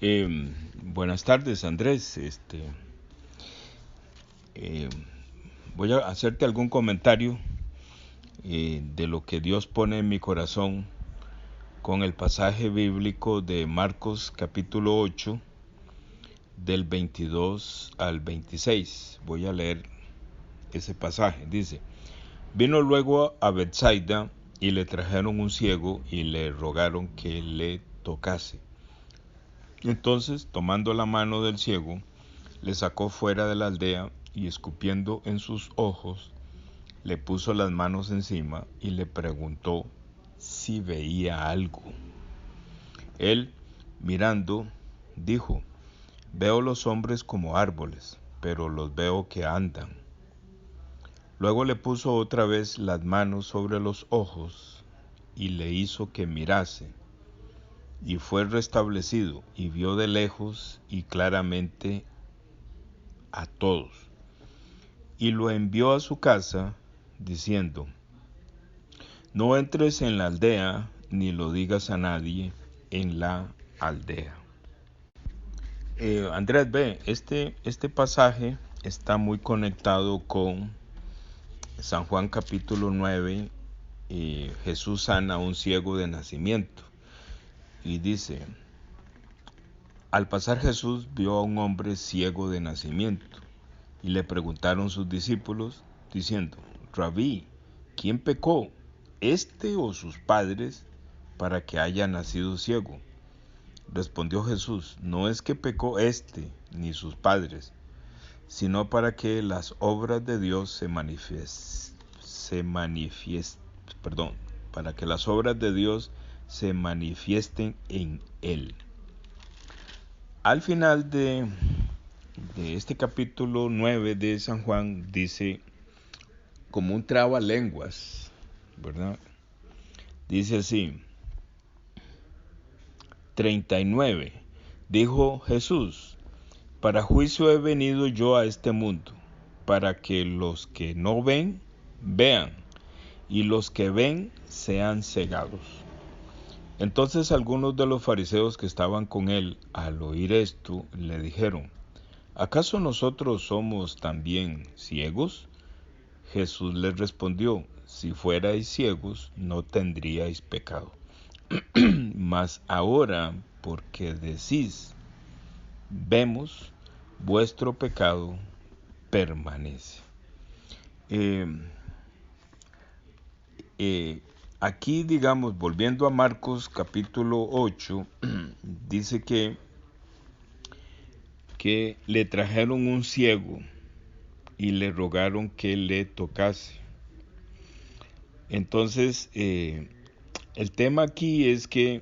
Buenas tardes, Andrés. Voy a hacerte algún comentario de lo que Dios pone en mi corazón con el pasaje bíblico de Marcos capítulo 8, del 22 al 26. Voy a leer ese pasaje. Dice: Vino luego a Betsaida y le trajeron un ciego y le rogaron que le tocase. Entonces, tomando la mano del ciego, le sacó fuera de la aldea y, escupiendo en sus ojos, le puso las manos encima y le preguntó si veía algo. Él, mirando, dijo: Veo los hombres como árboles, pero los veo que andan. Luego le puso otra vez las manos sobre los ojos y le hizo que mirase. Y fue restablecido y vio de lejos y claramente a todos. Y lo envió a su casa, diciendo: No entres en la aldea, ni lo digas a nadie en la aldea. Andrés, ve, este pasaje está muy conectado con San Juan capítulo 9. Jesús sana a un ciego de nacimiento. Y dice: Al pasar Jesús vio a un hombre ciego de nacimiento. Y le preguntaron sus discípulos, diciendo: Rabí, ¿quién pecó, este o sus padres, para que haya nacido ciego? Respondió Jesús: No es que pecó este ni sus padres, sino para que las obras de Dios para que las obras de Dios se manifiesten en él. Al final de este capítulo 9 de San Juan dice, como un trabalenguas, ¿verdad? Dice así: 39. Dijo Jesús: Para juicio he venido yo a este mundo, para que los que no ven, vean, y los que ven sean cegados. Entonces algunos de los fariseos que estaban con él, al oír esto, le dijeron: ¿Acaso nosotros somos también ciegos? Jesús les respondió: Si fuerais ciegos, no tendríais pecado. Mas ahora, porque decís, vemos, vuestro pecado permanece. Aquí, digamos, volviendo a Marcos capítulo 8, dice que le trajeron un ciego y le rogaron que le tocase. Entonces, el tema aquí es que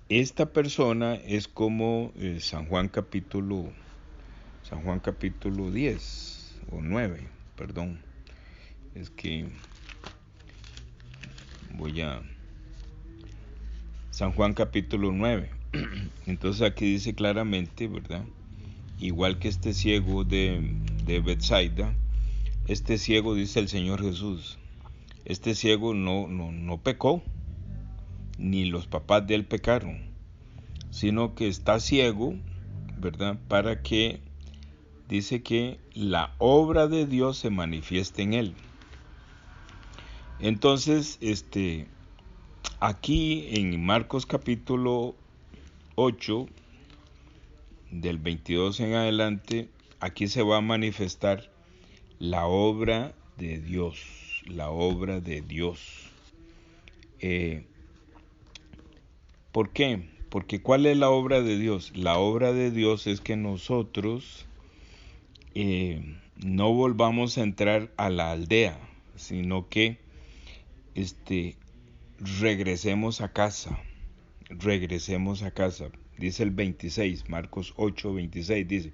esta persona es como San Juan capítulo 10 o 9, perdón. Es que San Juan capítulo 9. Entonces aquí dice claramente, ¿verdad? Igual que este ciego de Betsaida, este ciego, dice el Señor Jesús, este ciego no pecó, ni los papás de él pecaron, sino que está ciego, ¿verdad? Para que, dice que la obra de Dios se manifieste en él. Entonces, aquí en Marcos capítulo 8, del 22 en adelante, aquí se va a manifestar la obra de Dios, la obra de Dios. ¿Por qué? Porque ¿cuál es la obra de Dios? La obra de Dios es que nosotros no volvamos a entrar a la aldea, sino que regresemos a casa. Dice el 26, Marcos 8, 26, dice: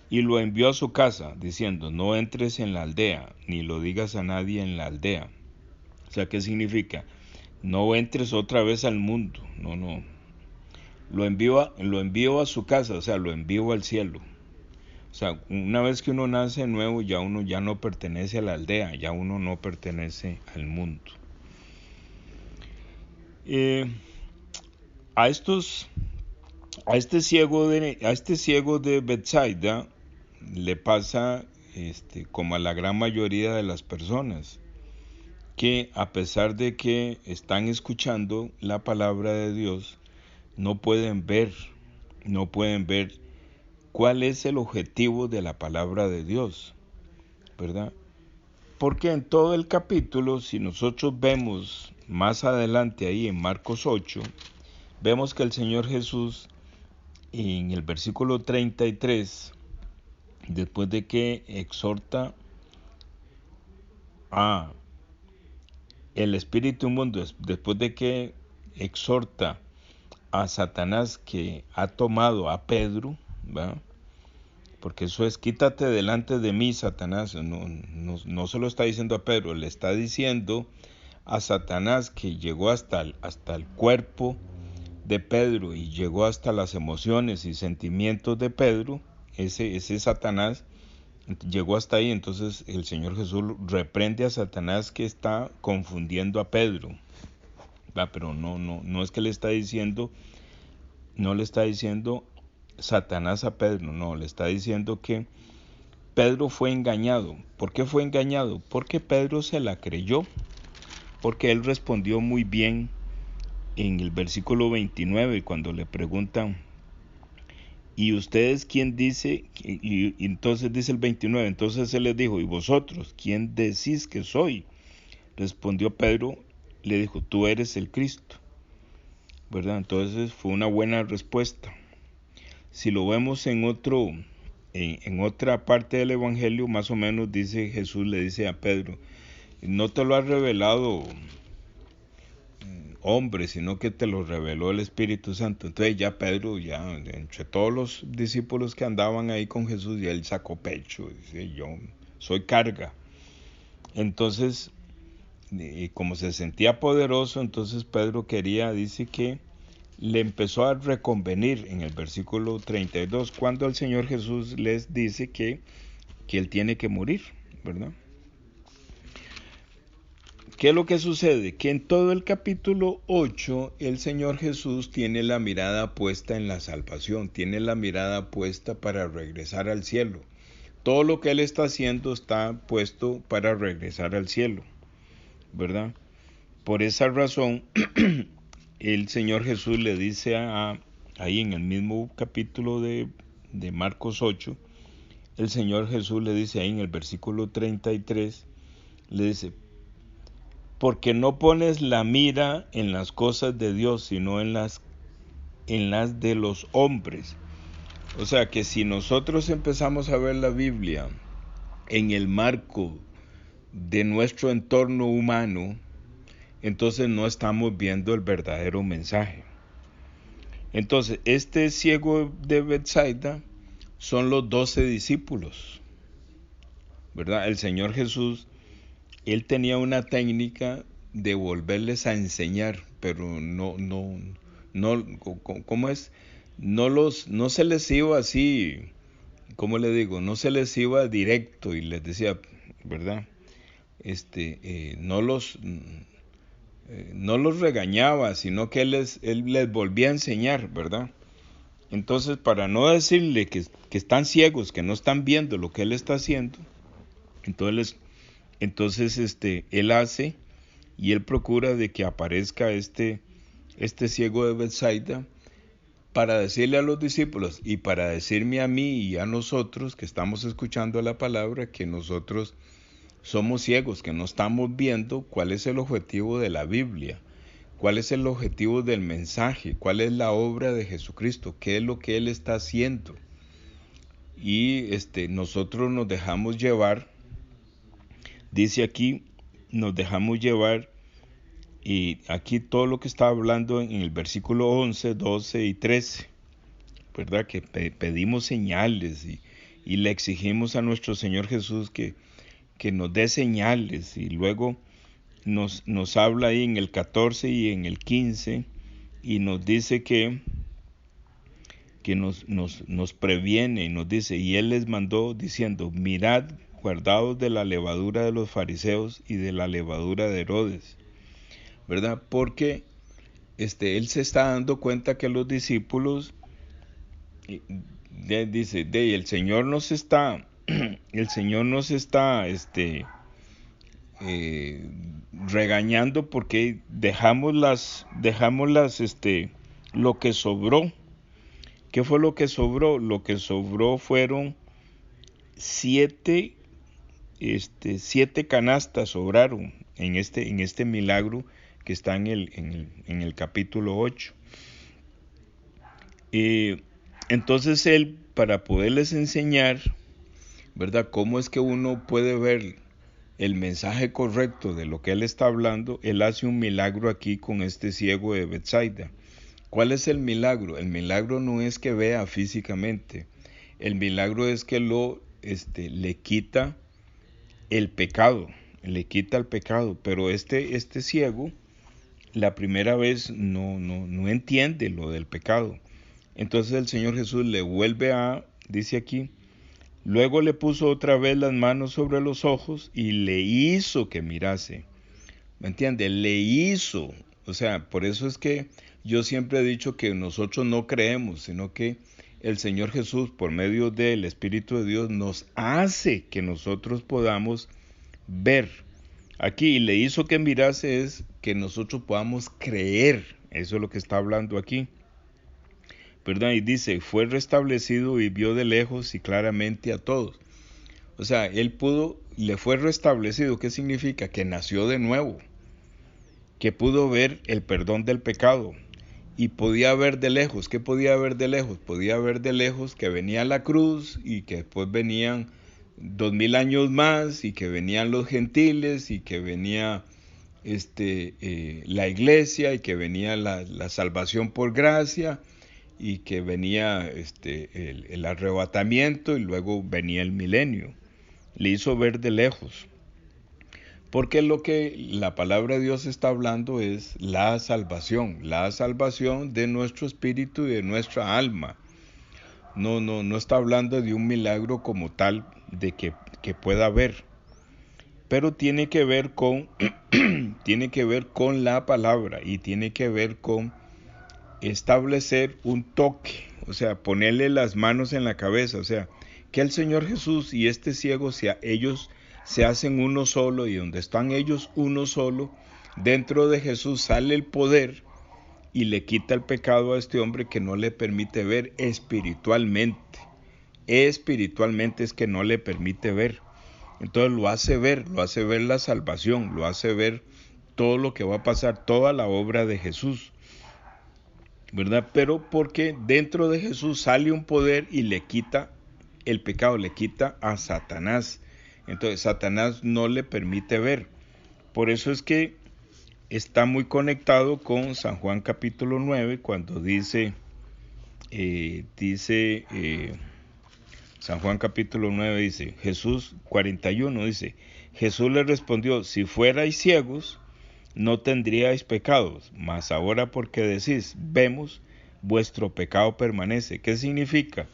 Y lo envió a su casa, diciendo: No entres en la aldea, ni lo digas a nadie en la aldea. O sea, ¿qué significa? No entres otra vez al mundo, no. Lo envió a su casa, o sea, lo envió al cielo. O sea, una vez que uno nace nuevo, ya uno ya no pertenece a la aldea, ya uno no pertenece al mundo. A estos A este ciego de Bethsaida le pasa como a la gran mayoría de las personas, que a pesar de que están escuchando la palabra de Dios, no pueden ver cuál es el objetivo de la palabra de Dios, ¿verdad? Porque en todo el capítulo, si nosotros vemos más adelante ahí en Marcos 8, vemos que el Señor Jesús en el versículo 33, después de que exhorta a el espíritu inmundo, después de que exhorta a Satanás que ha tomado a Pedro, ¿verdad? Porque eso es: quítate delante de mí, Satanás. No se lo está diciendo a Pedro, le está diciendo a Satanás, que llegó hasta el cuerpo de Pedro y llegó hasta las emociones y sentimientos de Pedro. Ese Satanás llegó hasta ahí. Entonces el Señor Jesús reprende a Satanás, que está confundiendo a Pedro, ¿va? Pero no es que le está diciendo, no le está diciendo Satanás a Pedro, no, le está diciendo que Pedro fue engañado. ¿Por qué fue engañado? Porque Pedro se la creyó, porque él respondió muy bien en el versículo 29, cuando le preguntan: ¿y ustedes quién dice? Y entonces dice el 29, entonces él les dijo: ¿y vosotros quién decís que soy? Respondió Pedro, le dijo: tú eres el Cristo, ¿verdad? Entonces fue una buena respuesta. Si lo vemos en otra parte del Evangelio, más o menos dice, Jesús le dice a Pedro: no te lo ha revelado hombre, sino que te lo reveló el Espíritu Santo. Entonces ya Pedro, ya entre todos los discípulos que andaban ahí con Jesús, ya él sacó pecho, dice: yo soy carga. Entonces, como se sentía poderoso, entonces Pedro dice que le empezó a reconvenir en el versículo 32, cuando el Señor Jesús les dice que él tiene que morir, ¿verdad? ¿Qué es lo que sucede? Que en todo el capítulo 8 el Señor Jesús tiene la mirada puesta en la salvación, tiene la mirada puesta para regresar al cielo. Todo lo que Él está haciendo está puesto para regresar al cielo, ¿verdad? Por esa razón, el Señor Jesús le dice ahí en el mismo capítulo de Marcos 8, el Señor Jesús le dice ahí en el versículo 33, le dice: porque no pones la mira en las cosas de Dios, sino en las de los hombres. O sea que si nosotros empezamos a ver la Biblia en el marco de nuestro entorno humano, entonces no estamos viendo el verdadero mensaje. Entonces, este ciego de Bethsaida son los 12 discípulos, ¿verdad? El Señor Jesús, Él tenía una técnica de volverles a enseñar, pero ¿cómo es? No se les iba así, ¿cómo le digo? No se les iba directo y les decía, ¿verdad? No los regañaba, sino que él les volvía a enseñar, ¿verdad? Entonces, para no decirle que están ciegos, que no están viendo lo que él está haciendo, entonces él hace y él procura de que aparezca este ciego de Bethsaida, para decirle a los discípulos y para decirme a mí y a nosotros que estamos escuchando la palabra, que nosotros somos ciegos, que no estamos viendo cuál es el objetivo de la Biblia, cuál es el objetivo del mensaje, cuál es la obra de Jesucristo, qué es lo que Él está haciendo. Y nosotros nos dejamos llevar, dice aquí, nos dejamos llevar, y aquí todo lo que está hablando en el versículo 11, 12 y 13, ¿verdad? Que pedimos señales y le exigimos a nuestro Señor Jesús que nos dé señales, y luego nos habla ahí en el 14 y en el 15 y nos dice que nos previene y nos dice: y Él les mandó diciendo: mirad, guardaos de la levadura de los fariseos y de la levadura de Herodes, ¿verdad? Porque Él se está dando cuenta que los discípulos dice, el Señor nos está, el Señor nos está, regañando porque lo que sobró. ¿Qué fue lo que sobró? Lo que sobró fueron 7 canastas sobraron en este milagro que está en el capítulo 8. Entonces él, para poderles enseñar, ¿verdad?, cómo es que uno puede ver el mensaje correcto de lo que él está hablando, él hace un milagro aquí con este ciego de Betsaida. ¿Cuál es el milagro? El milagro no es que vea físicamente, el milagro es que le quita el pecado, pero este ciego la primera vez no entiende lo del pecado. Entonces el Señor Jesús le dice aquí, luego le puso otra vez las manos sobre los ojos y le hizo que mirase. ¿Me entiende? Le hizo. O sea, por eso es que yo siempre he dicho que nosotros no creemos, sino que el Señor Jesús, por medio del Espíritu de Dios, nos hace que nosotros podamos ver. Aquí le hizo que mirase es que nosotros podamos creer. Eso es lo que está hablando aquí, ¿verdad? Y dice, fue restablecido y vio de lejos y claramente a todos. O sea, le fue restablecido. ¿Qué significa? Que nació de nuevo, que pudo ver el perdón del pecado y podía ver de lejos. ¿Qué podía ver de lejos? Podía ver de lejos que venía la cruz y que después venían 2000 años más y que venían los gentiles y que venía la iglesia y que venía la salvación por gracia y que venía el arrebatamiento y luego venía el milenio. Le hizo ver de lejos. Porque lo que la palabra de Dios está hablando es la salvación de nuestro espíritu y de nuestra alma. No está hablando de un milagro como tal de que pueda haber. Pero tiene que ver con la palabra y tiene que ver con establecer un toque, o sea, ponerle las manos en la cabeza, o sea, que el Señor Jesús y este ciego, ellos se hacen uno solo, y donde están ellos uno solo, dentro de Jesús sale el poder y le quita el pecado a este hombre que no le permite ver espiritualmente. Espiritualmente es que no le permite ver. Entonces lo hace ver la salvación, lo hace ver todo lo que va a pasar, toda la obra de Jesús, ¿verdad? Pero porque dentro de Jesús sale un poder y le quita el pecado, le quita a Satanás. Entonces Satanás no le permite ver. Por eso es que está muy conectado con San Juan capítulo 9, cuando dice San Juan capítulo 9 dice, Jesús 41 dice, Jesús le respondió, si fuerais ciegos, no tendríais pecados, mas ahora porque decís, vemos, vuestro pecado permanece. ¿Qué significa?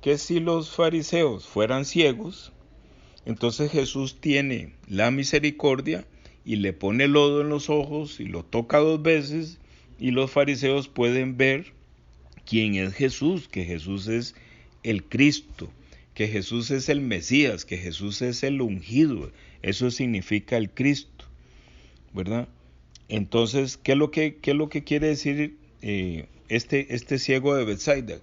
Que si los fariseos fueran ciegos, entonces Jesús tiene la misericordia y le pone lodo en los ojos y lo toca 2 veces y los fariseos pueden ver quién es Jesús, que Jesús es el Cristo, que Jesús es el Mesías, que Jesús es el ungido. Eso significa el Cristo, ¿verdad? Entonces, ¿qué es lo que quiere decir este ciego de Betsaida?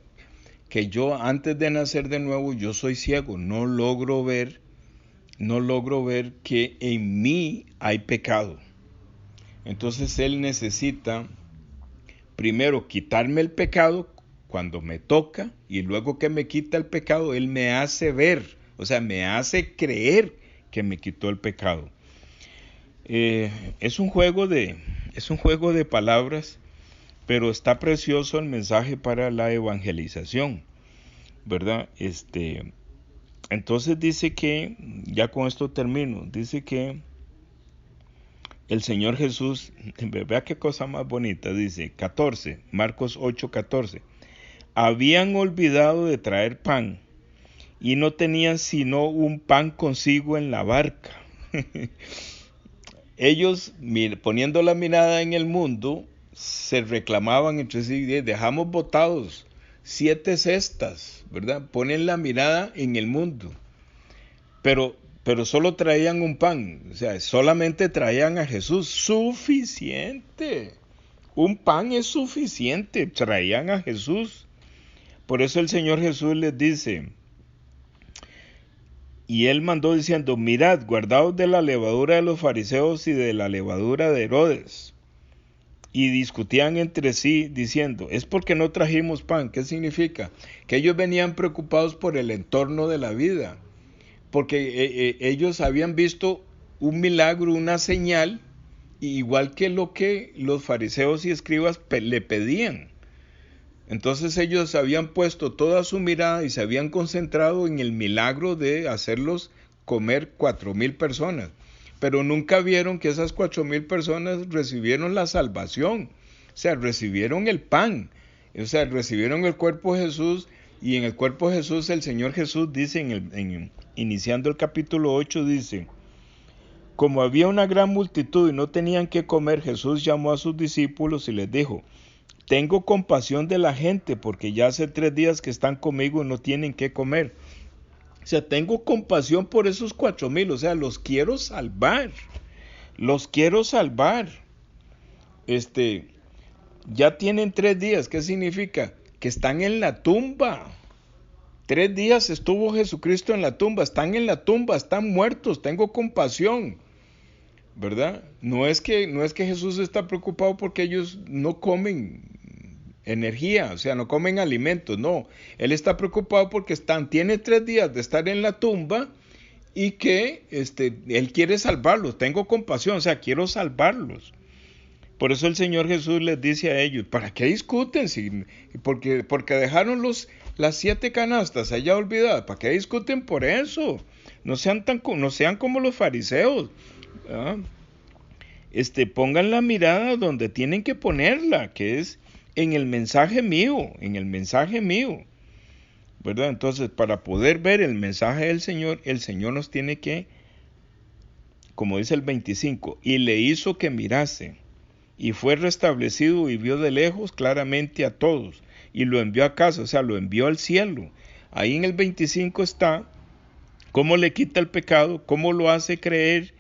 Que yo antes de nacer de nuevo, yo soy ciego, no logro ver que en mí hay pecado. Entonces él necesita primero quitarme el pecado cuando me toca, y luego que me quita el pecado, él me hace ver, o sea, me hace creer que me quitó el pecado. Es un juego de palabras, pero está precioso el mensaje para la evangelización, ¿verdad? Entonces dice que, ya con esto termino, dice que el Señor Jesús, vea qué cosa más bonita, dice 14, Marcos 8:14, habían olvidado de traer pan y no tenían sino un pan consigo en la barca. Ellos, poniendo la mirada en el mundo, se reclamaban entre sí, dejamos botados 7 cestas, ¿verdad? Ponen la mirada en el mundo. Pero solo traían un pan, o sea, solamente traían a Jesús. Suficiente. Un pan es suficiente, traían a Jesús. Por eso el Señor Jesús les dice, y él mandó diciendo, mirad, guardaos de la levadura de los fariseos y de la levadura de Herodes. Y discutían entre sí diciendo, es porque no trajimos pan. ¿Qué significa? Que ellos venían preocupados por el entorno de la vida, porque ellos habían visto un milagro, una señal, igual que lo que los fariseos y escribas le pedían. Entonces ellos habían puesto toda su mirada y se habían concentrado en el milagro de hacerlos comer 4,000 personas. Pero nunca vieron que esas 4,000 personas recibieron la salvación. O sea, recibieron el pan. O sea, recibieron el cuerpo de Jesús. Y en el cuerpo de Jesús, el Señor Jesús dice, iniciando el capítulo 8, dice, como había una gran multitud y no tenían qué comer, Jesús llamó a sus discípulos y les dijo, tengo compasión de la gente porque ya hace 3 días que están conmigo y no tienen qué comer. O sea, tengo compasión por esos 4,000, o sea, los quiero salvar. Los quiero salvar. Ya tienen 3 días, ¿qué significa? Que están en la tumba. 3 días estuvo Jesucristo en la tumba, están en la tumba, están muertos, tengo compasión. ¿Verdad? No es que Jesús está preocupado porque ellos no comen energía, o sea, no comen alimentos, no. Él está preocupado porque tiene 3 días de estar en la tumba y que Él quiere salvarlos. Tengo compasión, o sea, quiero salvarlos. Por eso el Señor Jesús les dice a ellos, ¿para qué discuten? Porque dejaron las 7 canastas allá olvidadas. ¿Para qué discuten por eso? No sean como los fariseos. ¿Ah? Pongan la mirada donde tienen que ponerla, que es en el mensaje mío, ¿verdad? Entonces, para poder ver el mensaje del Señor, el Señor nos tiene que, como dice el 25, y le hizo que mirase, y fue restablecido y vio de lejos claramente a todos, y lo envió a casa, o sea, lo envió al cielo. Ahí en el 25 está cómo le quita el pecado, cómo lo hace creer,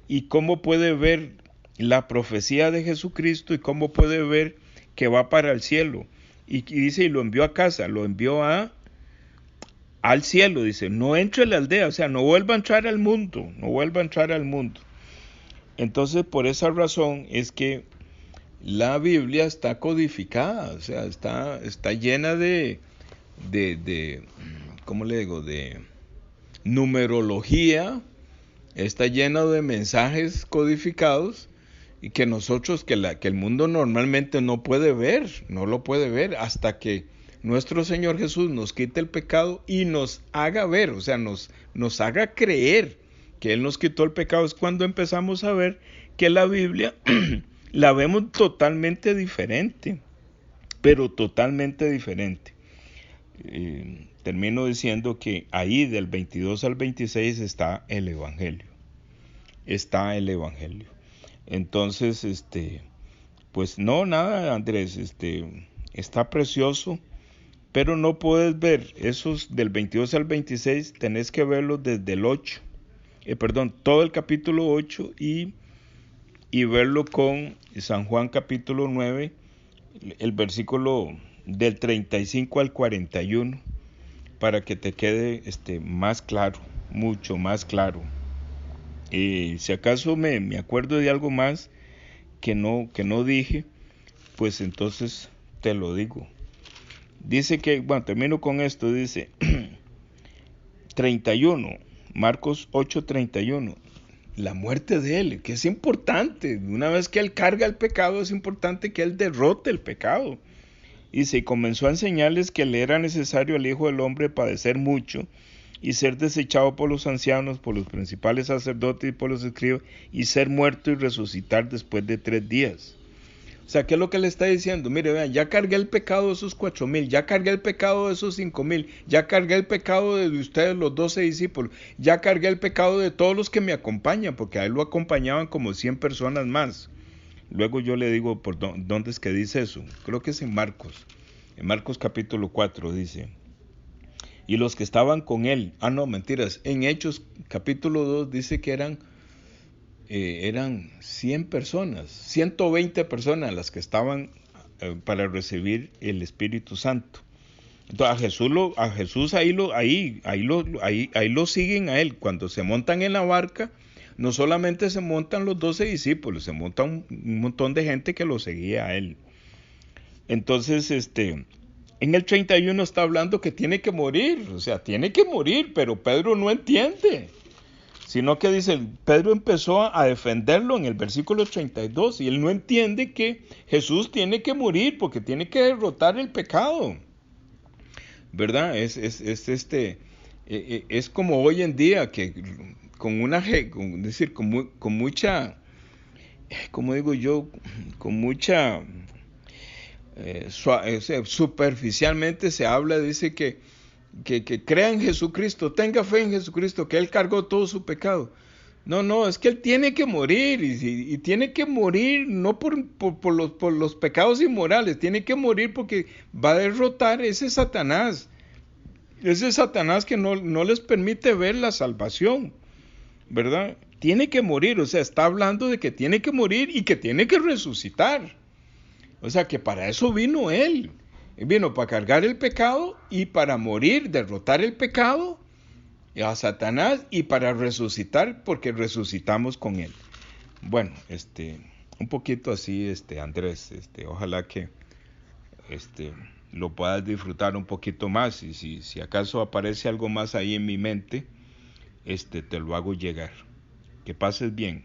y cómo puede ver la profecía de Jesucristo y cómo puede ver que va para el cielo. Y dice, y lo envió a casa, lo envió al cielo, dice, no entre a la aldea, o sea, no vuelva a entrar al mundo, Entonces, por esa razón es que la Biblia está codificada, o sea, está llena de ¿cómo le digo? De numerología, está llena de mensajes codificados y que que el mundo normalmente no lo puede ver hasta que nuestro Señor Jesús nos quite el pecado y nos haga ver, o sea, nos haga creer que Él nos quitó el pecado. Es cuando empezamos a ver que la Biblia la vemos totalmente diferente, pero totalmente diferente. Termino diciendo que ahí del 22 al 26 está el Evangelio. Entonces, pues no, nada, Andrés, está precioso, pero no puedes ver esos del 22 al 26, tenés que verlos desde el 8, todo el capítulo 8 y verlo con San Juan capítulo 9, el versículo del 35 al 41, para que te quede más claro, mucho más claro. Si acaso me acuerdo de algo más que no dije, pues entonces te lo digo. Dice que, bueno, termino con esto, dice 31, Marcos 8:31, la muerte de Él, que es importante. Una vez que Él carga el pecado, es importante que Él derrote el pecado. Dice, y comenzó a enseñarles que le era necesario al Hijo del Hombre padecer mucho y ser desechado por los ancianos, por los principales sacerdotes y por los escribas, y ser muerto y resucitar después de 3 días. O sea, ¿qué es lo que le está diciendo? Mire, vean, ya cargué el pecado de esos 4,000, ya cargué el pecado de esos 5,000, ya cargué el pecado de ustedes, los 12 discípulos, ya cargué el pecado de todos los que me acompañan, porque a él lo acompañaban como 100 personas más. Luego yo le digo, ¿por dónde es que dice eso? Creo que es en Marcos. En Marcos capítulo 4 dice, y los que estaban con él, no, mentiras, en Hechos capítulo 2 dice que eran 100 personas, 120 personas las que estaban para recibir el Espíritu Santo. Entonces a Jesús ahí lo siguen a él. Cuando se montan en la barca, no solamente se montan los 12 discípulos, se monta un montón de gente que lo seguía a él. Entonces, en el 31 está hablando que tiene que morir, o sea, tiene que morir, pero Pedro no entiende. Sino que dice, Pedro empezó a defenderlo en el versículo 32 y él no entiende que Jesús tiene que morir porque tiene que derrotar el pecado. ¿Verdad? Es como hoy en día que con mucha, como digo yo, con mucha superficialmente se habla, dice que crea en Jesucristo, tenga fe en Jesucristo, que Él cargó todo su pecado. No, es que Él tiene que morir y tiene que morir no por los pecados inmorales, tiene que morir porque va a derrotar ese Satanás que no les permite ver la salvación, ¿verdad? Tiene que morir, o sea, está hablando de que tiene que morir y que tiene que resucitar. O sea, que para eso vino Él. Vino para cargar el pecado y para morir, derrotar el pecado a Satanás y para resucitar porque resucitamos con Él. Bueno, un poquito así, Andrés, ojalá que lo puedas disfrutar un poquito más y si acaso aparece algo más ahí en mi mente, te lo hago llegar. Que pases bien.